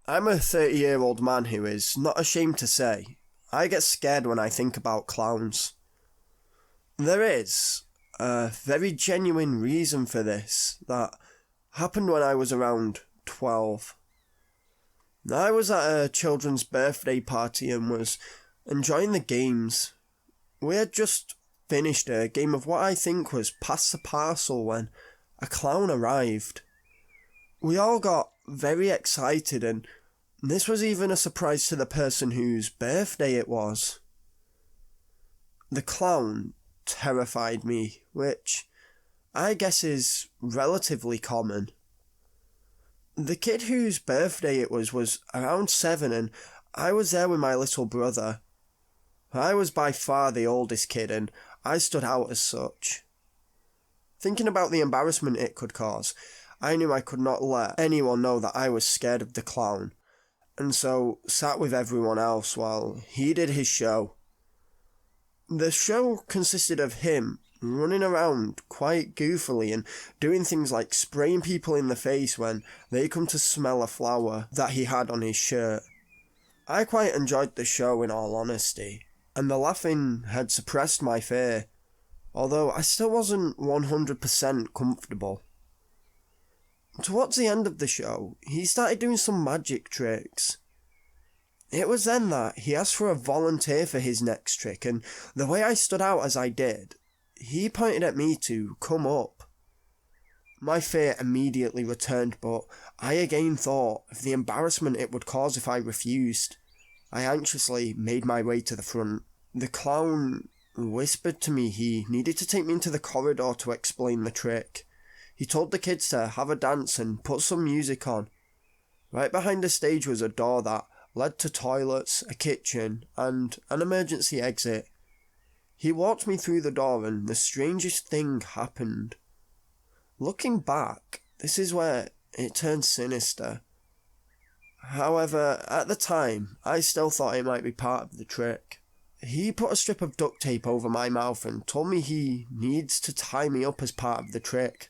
I'm a 30-year-old man who is not ashamed to say I get scared when I think about clowns. There is a very genuine reason for this that happened when I was around 12. I was at a children's birthday party and was enjoying the games. We had just finished a game of what I think was Pass the Parcel when a clown arrived. We all got very excited, and this was even a surprise to the person whose birthday it was. The clown terrified me, which I guess is relatively common. The kid whose birthday it was around 7, and I was there with my little brother. I was by far the oldest kid, and I stood out as such. Thinking about the embarrassment it could cause, I knew I could not let anyone know that I was scared of the clown, and so sat with everyone else while he did his show. The show consisted of him running around quite goofily and doing things like spraying people in the face when they come to smell a flower that he had on his shirt. I quite enjoyed the show, in all honesty, and the laughing had suppressed my fear, although I still wasn't 100% comfortable. Towards the end of the show, he started doing some magic tricks. It was then that he asked for a volunteer for his next trick, and the way I stood out as I did, he pointed at me to come up. My fear immediately returned, but I again thought of the embarrassment it would cause if I refused. I anxiously made my way to the front. The clown whispered to me he needed to take me into the corridor to explain the trick. He told the kids to have a dance and put some music on. Right behind the stage was a door that led to toilets, a kitchen, and an emergency exit. He walked me through the door and the strangest thing happened. Looking back, this is where it turned sinister. However, at the time, I still thought it might be part of the trick. He put a strip of duct tape over my mouth and told me he needs to tie me up as part of the trick.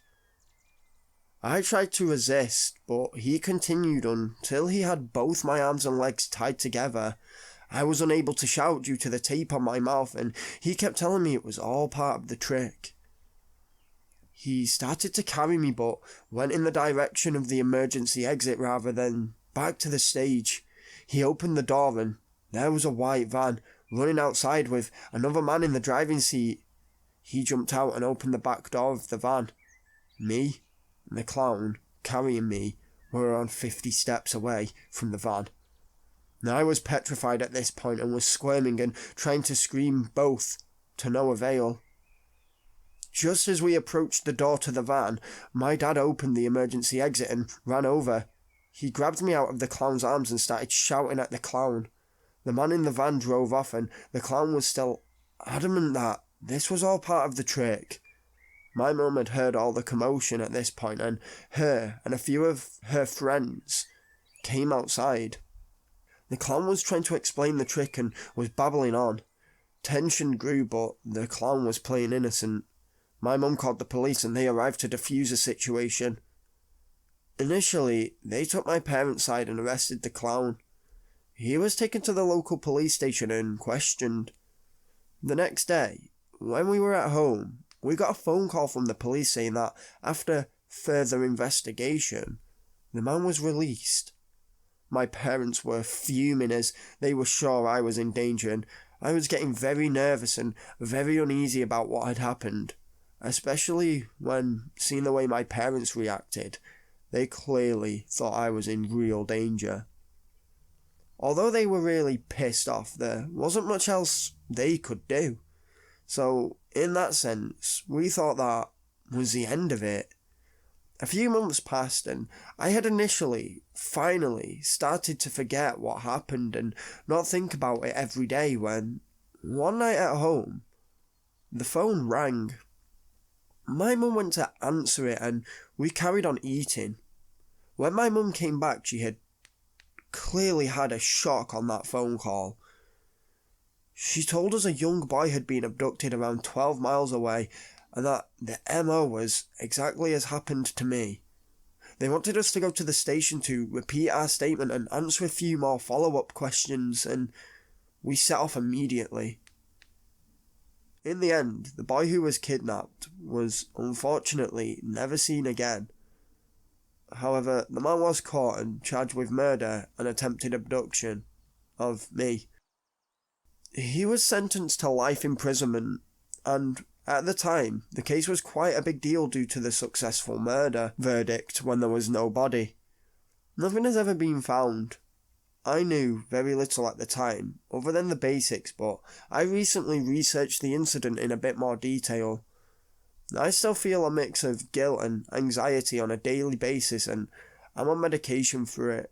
I tried to resist, but he continued until he had both my arms and legs tied together. I was unable to shout due to the tape on my mouth, and he kept telling me it was all part of the trick. He started to carry me, but went in the direction of the emergency exit rather than back to the stage. He opened the door, and there was a white van running outside with another man in the driving seat. He jumped out and opened the back door of the van. Me and the clown carrying me were around 50 steps away from the van. I was petrified at this point and was squirming and trying to scream both, to no avail. Just as we approached the door to the van, my dad opened the emergency exit and ran over. He grabbed me out of the clown's arms and started shouting at the clown. The man in the van drove off, and the clown was still adamant that this was all part of the trick. My mum had heard all the commotion at this point, and her and a few of her friends came outside. The clown was trying to explain the trick and was babbling on. Tension grew, but the clown was playing innocent. My mum called the police and they arrived to defuse the situation. Initially, they took my parents' side and arrested the clown. He was taken to the local police station and questioned. The next day, when we were at home, we got a phone call from the police saying that after further investigation, the man was released. My parents were fuming as they were sure I was in danger, and I was getting very nervous and very uneasy about what had happened, especially when seeing the way my parents reacted. They clearly thought I was in real danger. Although they were really pissed off, there wasn't much else they could do. So, in that sense, we thought that was the end of it. A few months passed and I had finally started to forget what happened and not think about it every day when, one night at home, the phone rang. My mum went to answer it and we carried on eating. When my mum came back, she had clearly had a shock on that phone call. She told us a young boy had been abducted around 12 miles away and that the MO was exactly as happened to me. They wanted us to go to the station to repeat our statement and answer a few more follow-up questions, and we set off immediately. In the end, the boy who was kidnapped was unfortunately never seen again. However, the man was caught and charged with murder and attempted abduction of me. He was sentenced to life imprisonment, and at the time, the case was quite a big deal due to the successful murder verdict when there was no body. Nothing has ever been found. I knew very little at the time, other than the basics, but I recently researched the incident in a bit more detail. I still feel a mix of guilt and anxiety on a daily basis, and I'm on medication for it.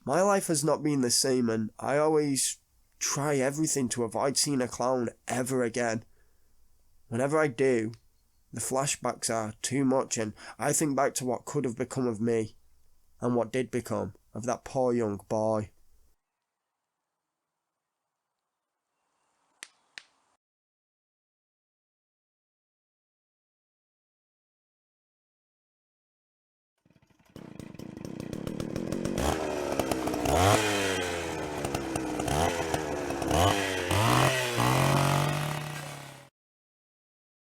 My life has not been the same, and I always try everything to avoid seeing a clown ever again. Whenever I do, the flashbacks are too much, and I think back to what could have become of me, and what did become of that poor young boy.